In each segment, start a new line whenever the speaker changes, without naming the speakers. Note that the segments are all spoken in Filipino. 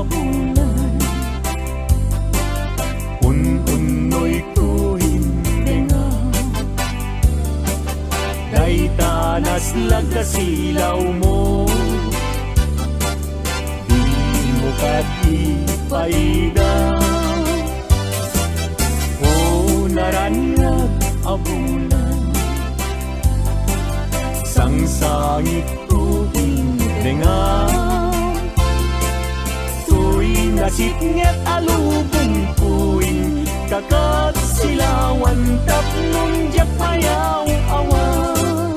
abulan. Un-unoy tuhin denga, day tanas lagkasilaw mo. Di mo kadipaidaw, o naranyag abulan. Sangsangit tuhin denga, tuwing nasipnget alubong puwing kakat silawan tapnon jak ayaw awan.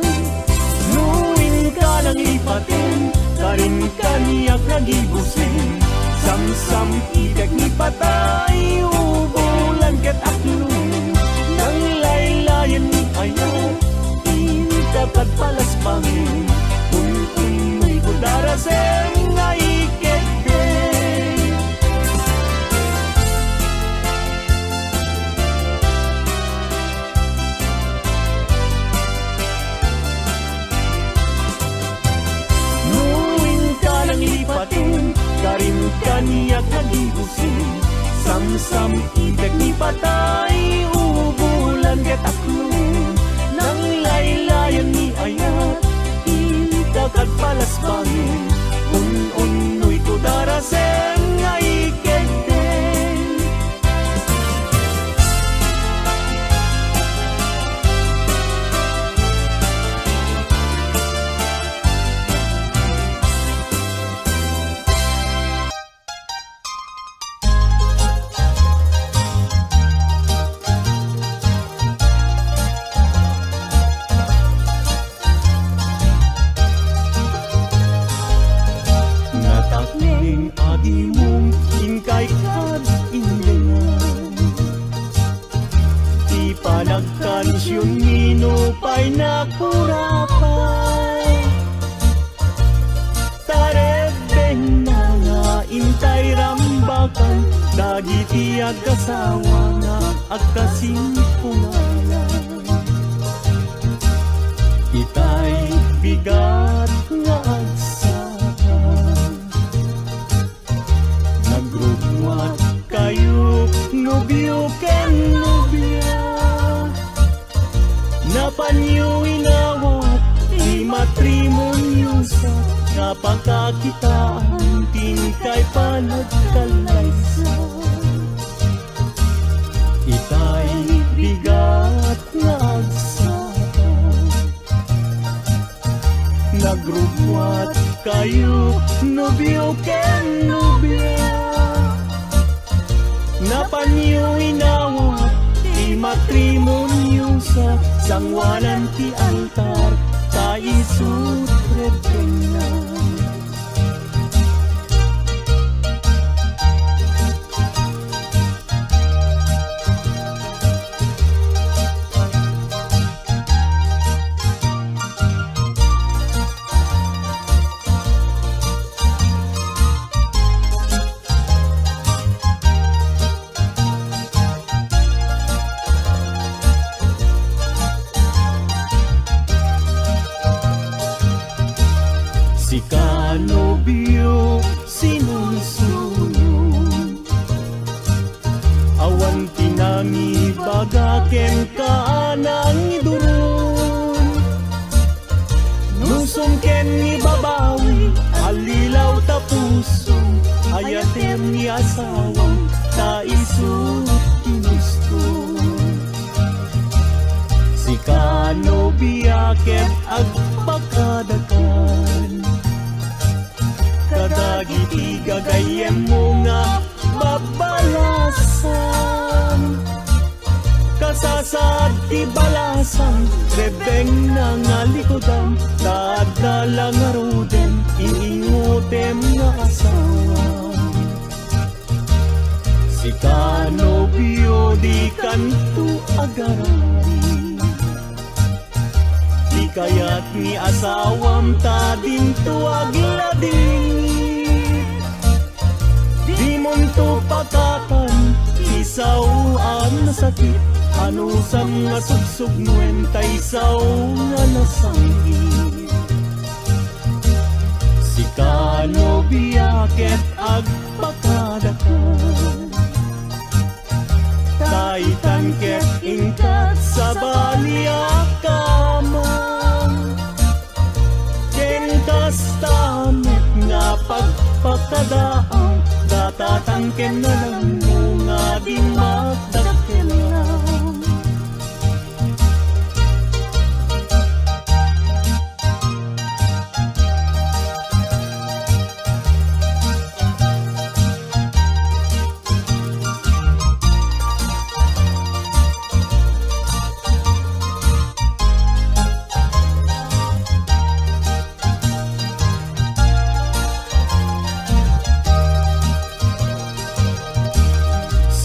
Nuwing ka nang ipatin, karin kaniyak nagibusin. Samsam idag ni patay, ubulan ket aklong. Nang laylayan ni ayaw, intakat palas pangin. Un-unoy ko daraseng nga ikete. Nuwing ka nang ipatin, karin kaniyak nagibusin. Samsam idag ni patay, ubulan ket aklong. Nang laylayan ni ayat, intakat palas bangin. Un-unoy ko daraseng nga ikete. Natakling agi mong ingkay kad indengan. Di pa nagkansyon minupay na kurapay. Tarebeng na nga intay rambakan, dagiti agkasawa nga agkasimpungalan. Itay bigat nga agsakan, nagrugwat kayo nobyo ken nobya. Napanyo inawat di matrimonyo sa napakakitaan, tingkay panagkalaysa. Itay bigat nga agsakan, nagrugwat kayo nobyo ken nobya. Napanyo inawat di matrimonyo sa sangwanan ti altar, kaisut rebenan. Si kanobyo sinunsunod, awan tinami bagaken kaanang idurun. Nusong ken ni babawi, alilaw tapusong, ayatem ni asawang taisut kinustun. Si kanobya ken agpakadakan, kadagiti gagayem mo nga babalasan. Kasasad ti balasan, rebeng na nga likodan, dadala nga roden, iingutem nga asawa. Si kanobyo di kanto agarari, di kayat ni asawam ta dinto aglading. Di monto pakatan, isawaan na sakit, anusam nga sugsug nuwenta isaw nga nasanggit. Si kanobya biyaket agpakadaka Taitan ket ingkat sa baliakaman Ken kastamet nga pagpakadaang Datatangken na lang mo nga di magdakelang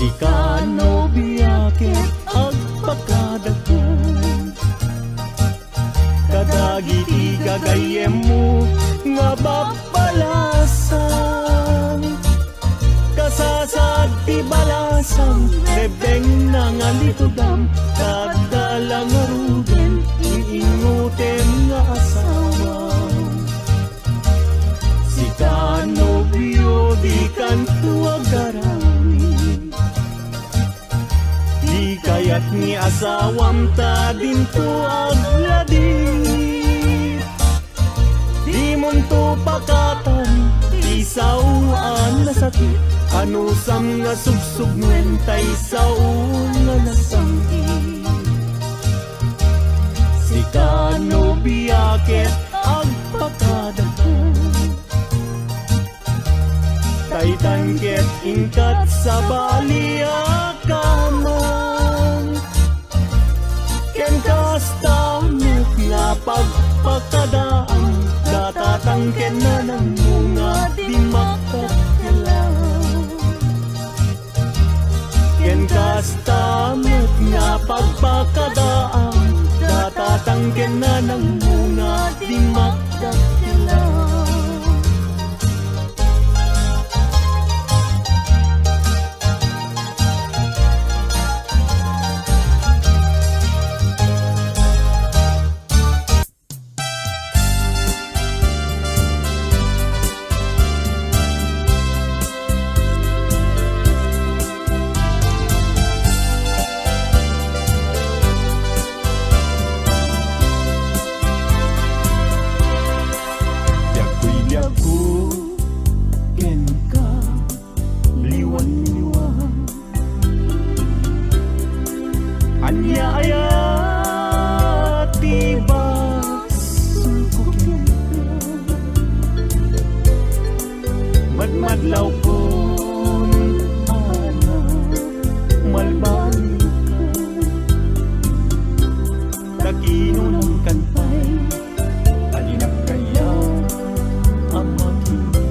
Sikano biyaket agpakadakan Kadagiti gagayem mo nga babalasang Kasasad ti balasang rebeng na nga litudam Kadalang arugen iingutem nga asawa Sikano biyo di kanto agarami Kayat ni asawam ta dinto agladit Di munto pakatan Isauan na sakit Anusam nga sugsug Ngentay saun nga nasangit Sikano biyaket agpakadakan Taitan ket ingkat sa baliakaman Ken kastamet nga pagpakadaang Datatangken na ng mga di makakalaw Ken kastamet nga pagpakadaang Datatangken na ng mga di makakalaw Madlaw kon ana malbang ka Nakinulang kantay Alinak kaya ang makita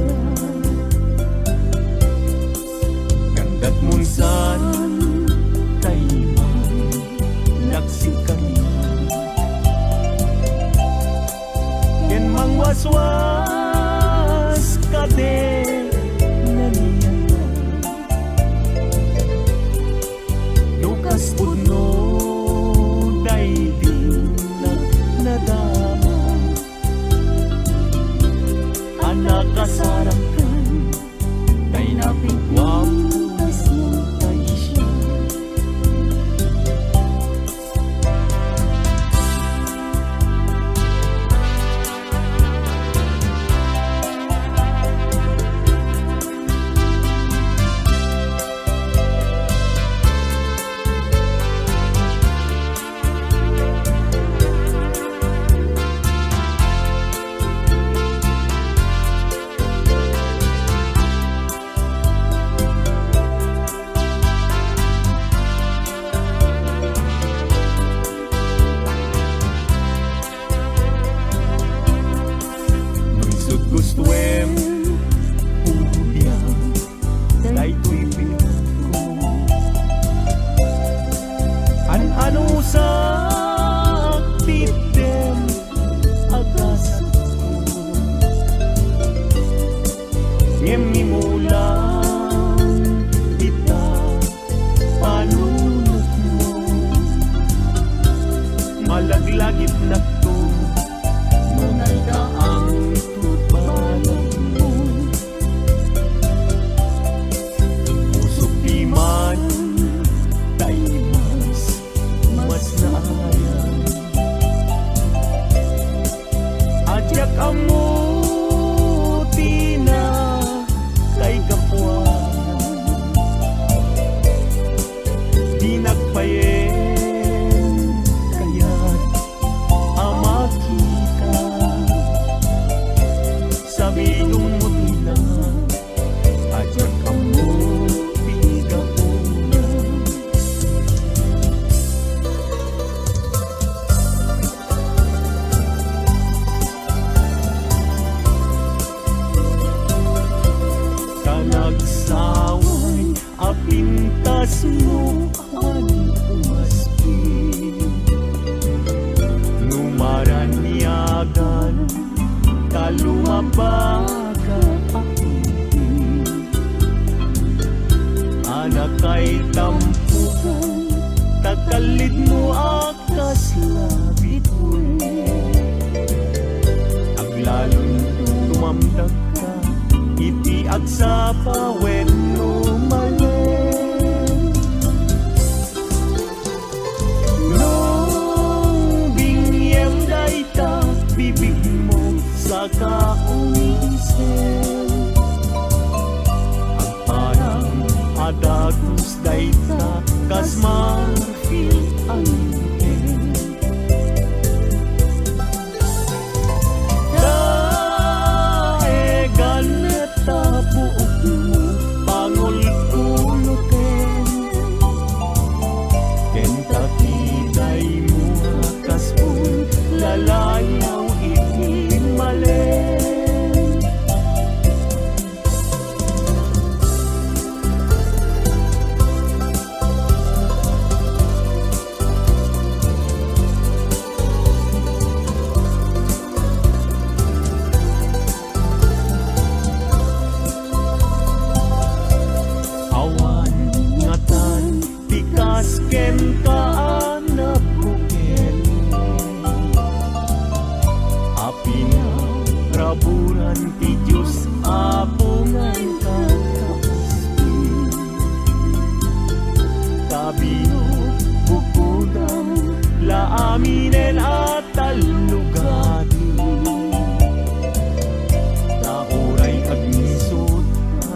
Ganda't munsan kay nagsikanya Ken mangwaswas kade Lukas puno daigdig na nadama Anak kasarakan kay napigwapas ng tayo siya Gustuem ubiyang daytoy pinagko An-ano sa aktitem agasat ko Ngem nimulang kita panunot mo Malaglagit na to nunay daang tubalan mo yak amuti na kay kapuanan. Di nagpayen kaya't amakita sabi umutila at yak amuti kapuanan. Kanagsaway apintas mo ang umaspi, numaranyagan kalumabaga akunti, anak kay tampukan tagkalit mo akas labit mo, aglalon tumamdag ka iti agsapa wenno malen. Nung bingyem dayta bibig mo sa kaumisen, ang parang adagus dayta kas marfil ang ngipin. Daegan neta buok mo pangulkulutin, kentakiday mo kaspun lalayaw iti malen. Awan ngatan tikas ken kaanak bukel, api na raburan ti Diyos apungan kakaspi, kabino bukudang laaminen at talugati, nauray agnisot ka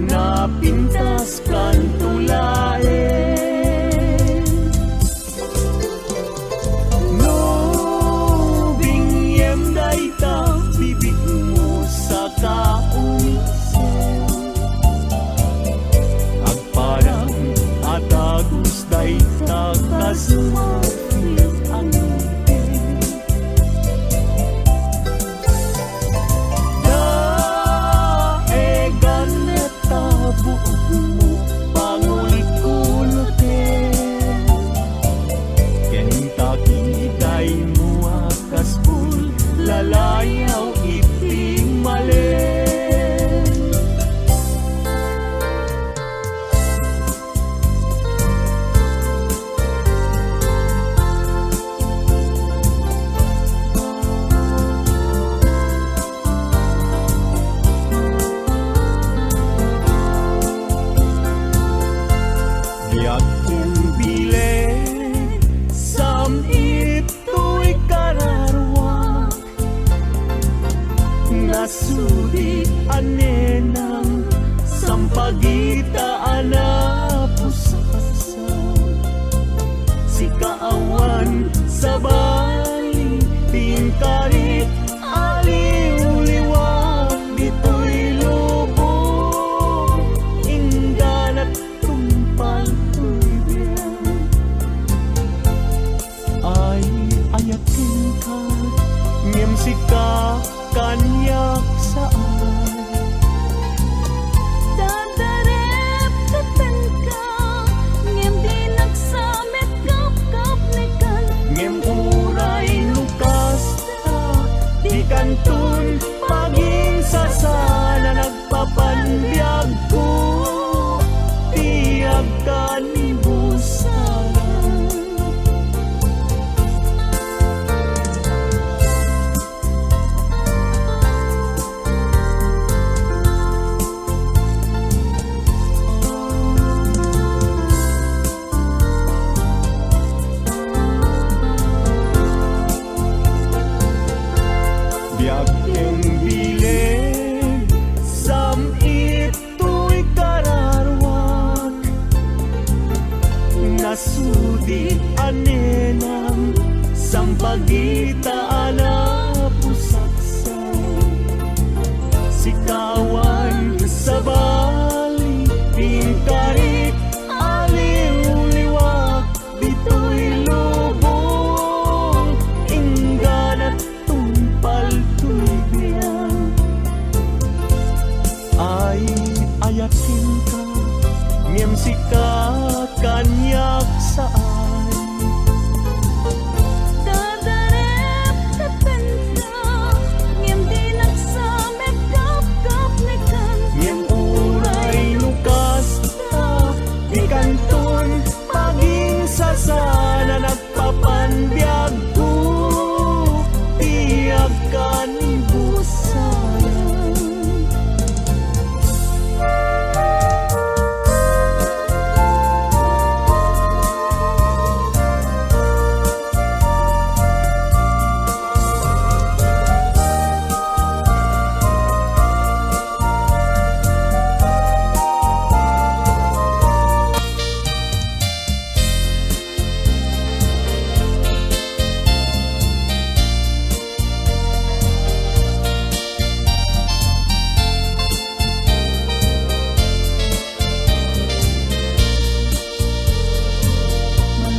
napintas kan tulaen. No bingyem dayta bibig mo sa kaumisen, agparang atagus dayta kas marfil ang ngipin. Daegan neta buok mo pangulkulutin, kentakiday mo akaspul lalayaw iti malen. Yakin bile sam ito'y kararwa, nasudi anenang sampagitaan na pusasa, si kaawan sa bali tingkari aliw-liwag dito'y lubong ingganat tumpal tuwibian. Ay ayakin ka ngem sika kanyak saan,
Dadarep katan ka ngem di nagsamet kap nekan,
ngem uray lukas ta di kantun paging sasana nagpapanbiag ko tiag ka ni busalan. biag ken bileg sam ito'y kararwak nasudi anenam sampagita ala pusaksan sikawan sa bali pingkarit aliw-liwak dito'y lubong ingganat tumpal tulbiyan ay ayakin ka ngem sika kanyak saan
Kadarep kapensa ngem di nagsamet kap ni kan
ngem uray lukas ta di kanton paging sasana nagpapanbiag ko tiyak kanibusan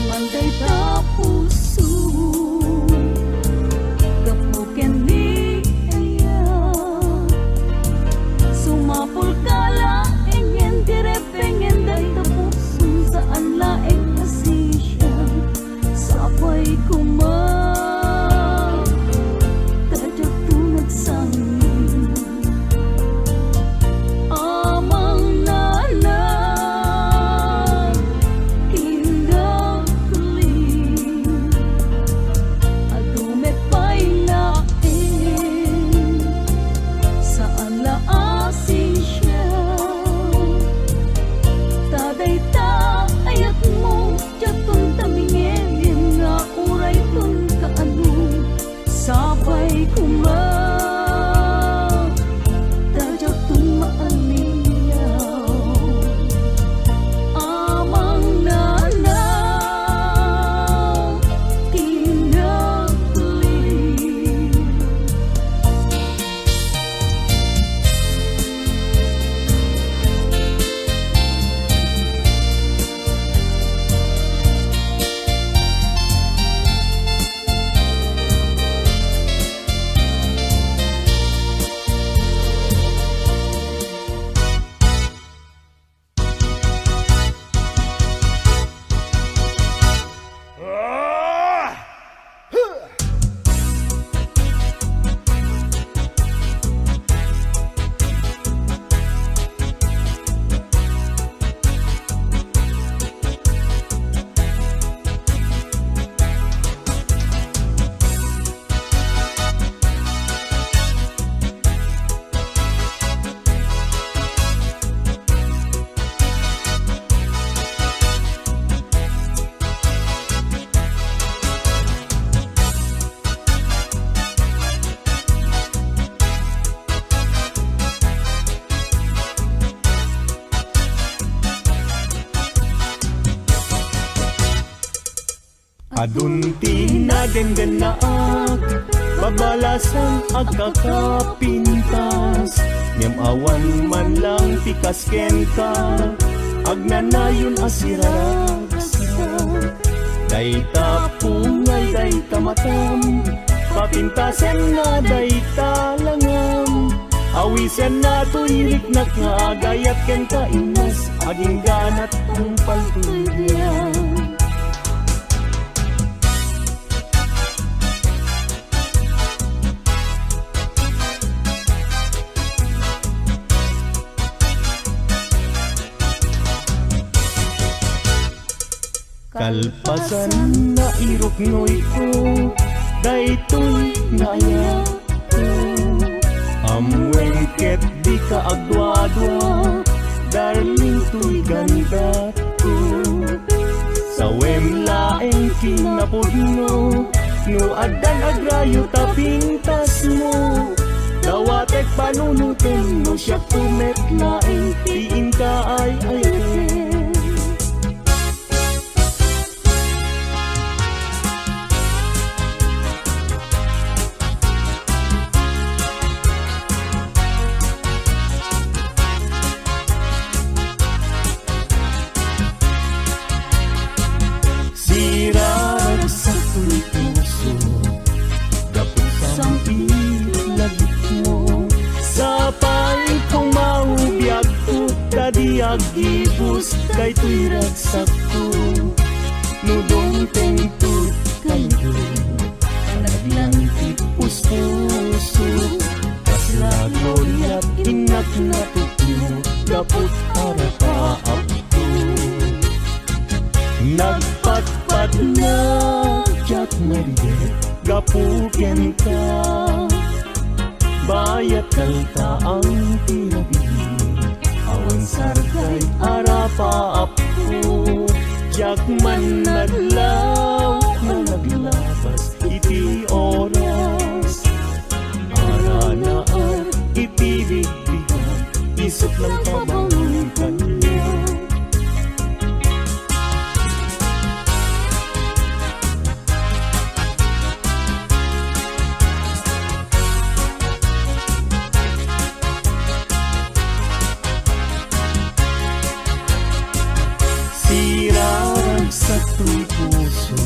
manday ta puso kapuken ni aya sumapul kala engen direpengen day ta puso saan laeng asisya sapay kuma tajak tunag sangin amang nanan tindak keling adume pailain saan la asisya taday ta ayat mo jatun tamingin nga uray tun kaano sabay kuma tajak tun maaliyaw amang nanaw tindak keling
adunti na denggenaak babalasan agkakapintas ngem awan man lang tikasken ka agnanayon asiraragsa dayta pungay dayta matam papintasen na dayta langam awisen na tuyirik na kagayat ken kainas aging ganat ang paltulyan kalpasan na iruknoy ko daytoy ngaya ko amwengket di ka agdwa-dwa darling tuy ganda ko sawem laeng kinapudno no adan agrayo tapintas mo panunutin mo siya tumetlaing tiin ka ay ayakin. Sirarag sa tuy puso, dapot sampit lagit mo. Sapay kong maubiyag ko, tadi agibus kay tuy ragsak ko. Nudong tentut kayo, naglantik puso. Kasla gloria't inak na tutyo, dapot harapaap ko. Nagpatpat na Jack Mariet, gapuken ka. Bayat kalta ang tinabing, awan sarkay arapaap ko. Jack man naglaw, naglabas iti oras. Ara na iti bigbigan, isip ng pabangon kanya. Sirarag sa tuy puso,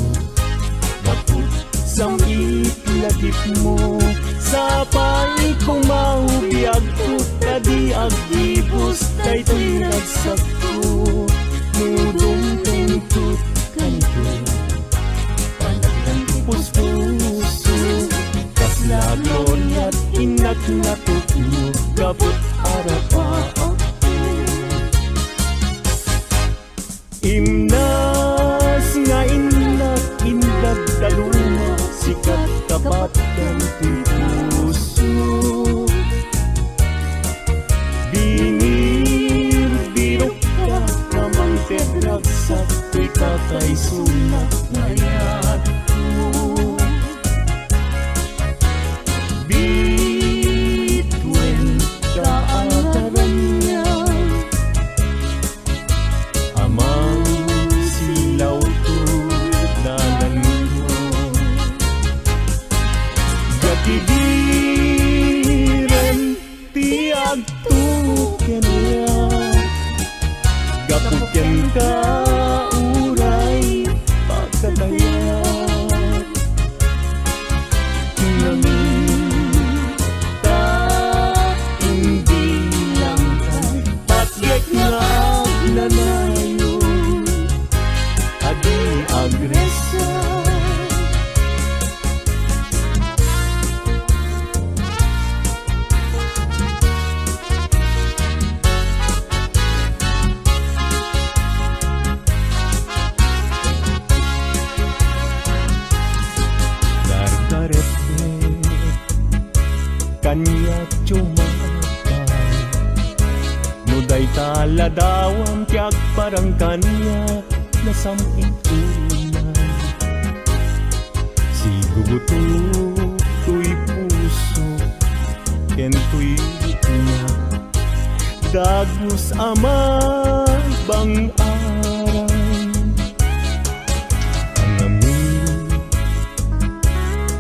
dapot sampit lagip mo. Sapay kong maubiyag ko, tadi agibus kay tuy ragsak ko. Nudong tentut kayo, panaglang puso. Kasla gloria't inak na tutyo, gabot arapaap. Imnas nga inak indag daluma, sikat tapat kan tuy puso. Bingir birok ka, namang tedragsak, tuy kakay sunak ngayat mo. Bituin kaataran niya, amang silaw tulanan ko. Gatidiren tiag tuken niya, gapuken ka uray pagkatayat. Naminta hindi lang kay patyek nga agnanayo, adi agresa. Kanya cumakay, nuday taladawang tiyak parang kanya nasampit tunay. Si guguto tuy puso, ken tuy niya, dagus amay bang aray. Ang amin,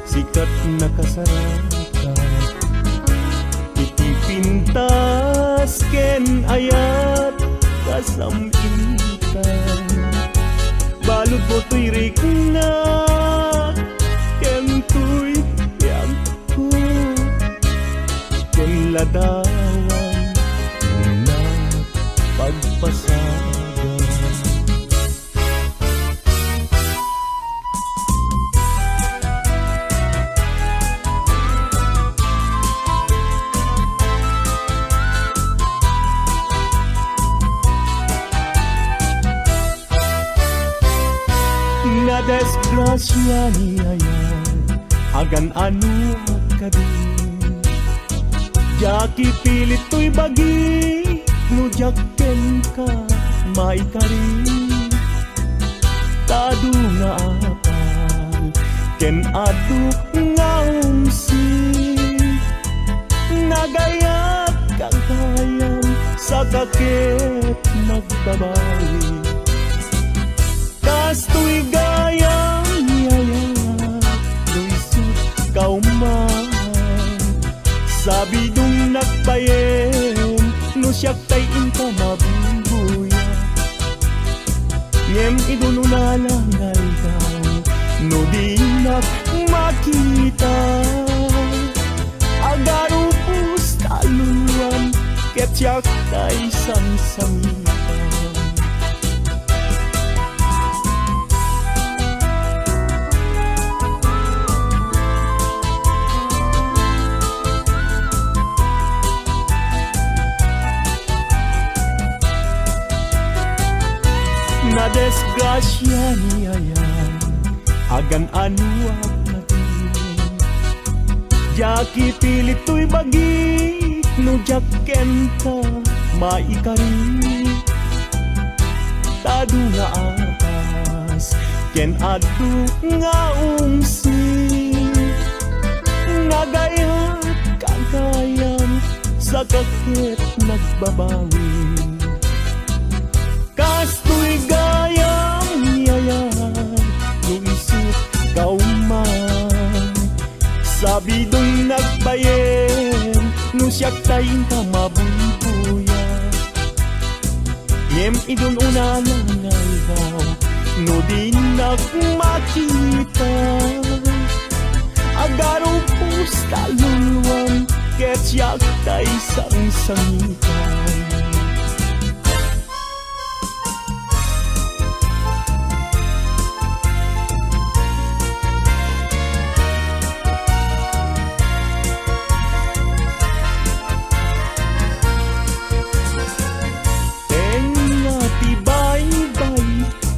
sikat na kasarakan, pintas ken ayat kasampitan. Balud mo tuy rikna, ken tuy yang ko, ken ladawan na pagpasagan. Na desgrasya niya yan, agan ano ka din. Jaki pilit to'y bagi, nujakken ka, maikari. Tadu nga apal, ken aduk nga umsi, nagaya siya ket nagbabawi. Kastoy gayang niyaya, luisot kauman. Sabi dong nagpayen, no siya tay inta mabubuya. Ngem idununalangay daw, no di nak makita. Agarupus taluluan, ket siya tay samsamitan. Na desgrasya niya yan, agan ano ang natin. Jaki pilit to'y bagi, no jaken ka maikari. Tado nga apas, ken adu nga umsi. Nagayat kagayan, sa kakit nagbabawi. Kastoy gayang niyayan, luisot kauman. Sabi dong nagbayen, no siya tayin ka mabubuya. Ngem idun unalanay daw, no di nagmakita. Agaraw pus taluluan, ket siya tay sang-sangitan.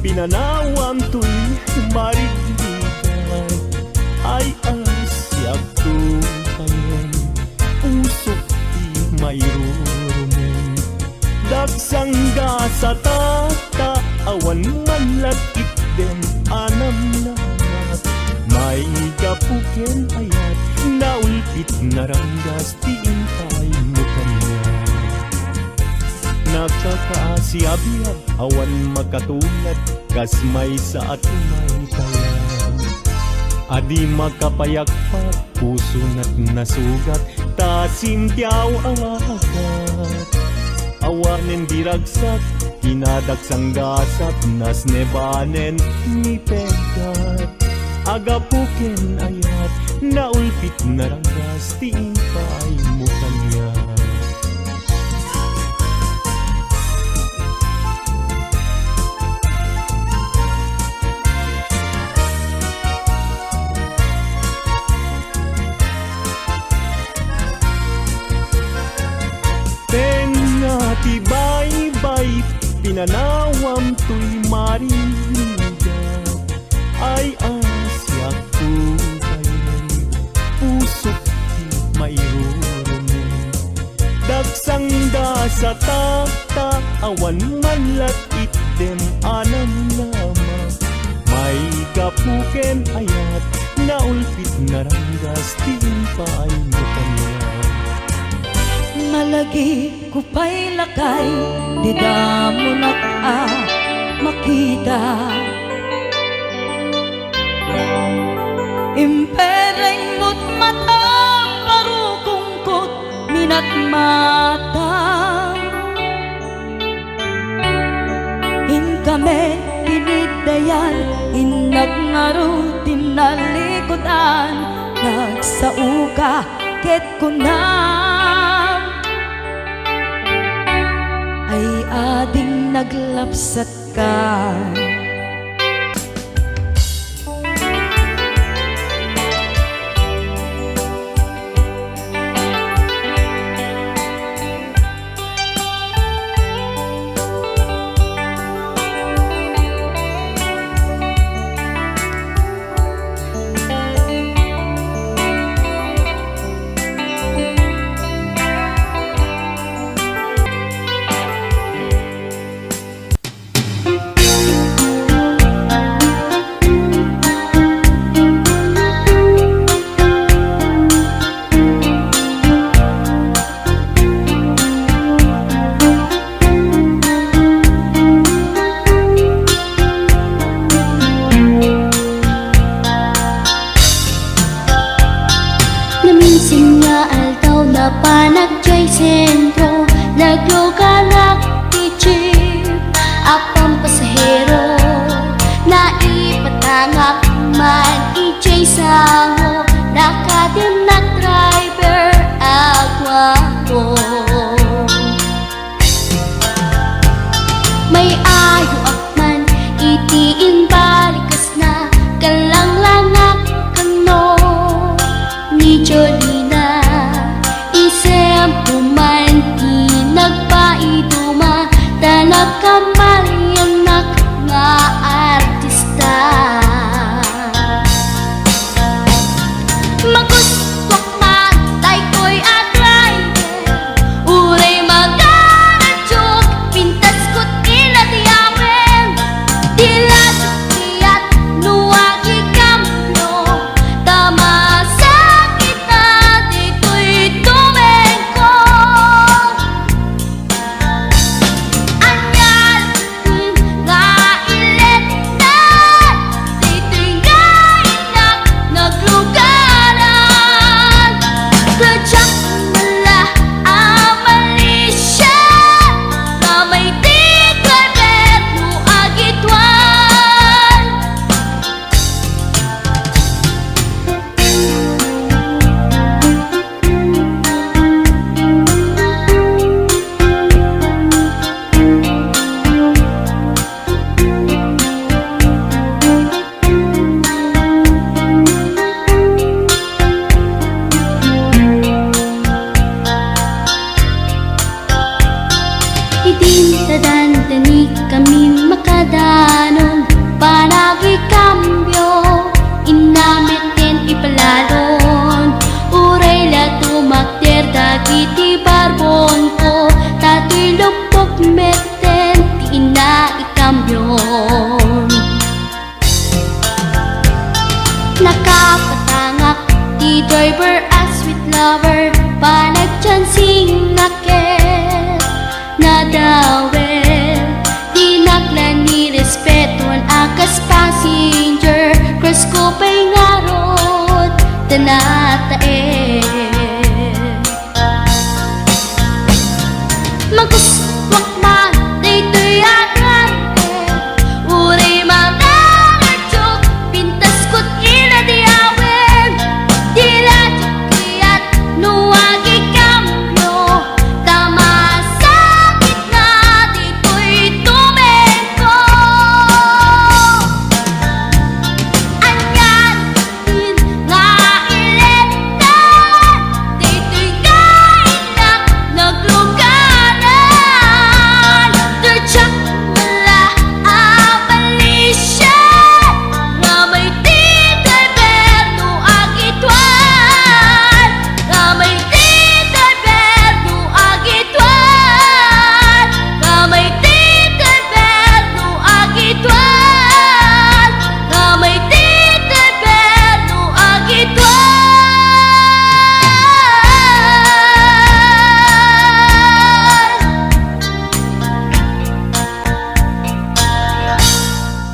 Pinanawam to'y marigdigan, ay asyak tukayan, usok di mayroon. Dagsangga sa tata, awan manlat itdem anam namat. May kapuken ayat, naulpit naranggas tiing tayo mo kanya. Nakakaasiabiyab, awan makatulad, kasmay sa atumay kaya. Adi makapayakpak, puso na't nasugat, tasimtiyaw ang akat. Awanen diragsak, kinadaksang gasat, nas nebanen ni pegat. Agapuken ayat, naulpit naranggas, tiing pay mo kanya. Tibay-bay, pinanawam to'y marinigat, ay asyak tukayan, pusok di mayroon. Dagsangga sa tata, awan manlat itdem anam nama. May kapuken ayat, naulpit naranggas, timpay mo kanya.
Malagi ko pa'y lakay, di damo makita. Impereng mo't mata, parukungkot, minat mata. In kami pinidayan, in nagngaru tinalikutan, nagsauka ket kunam. Ay ading naglapsat ka,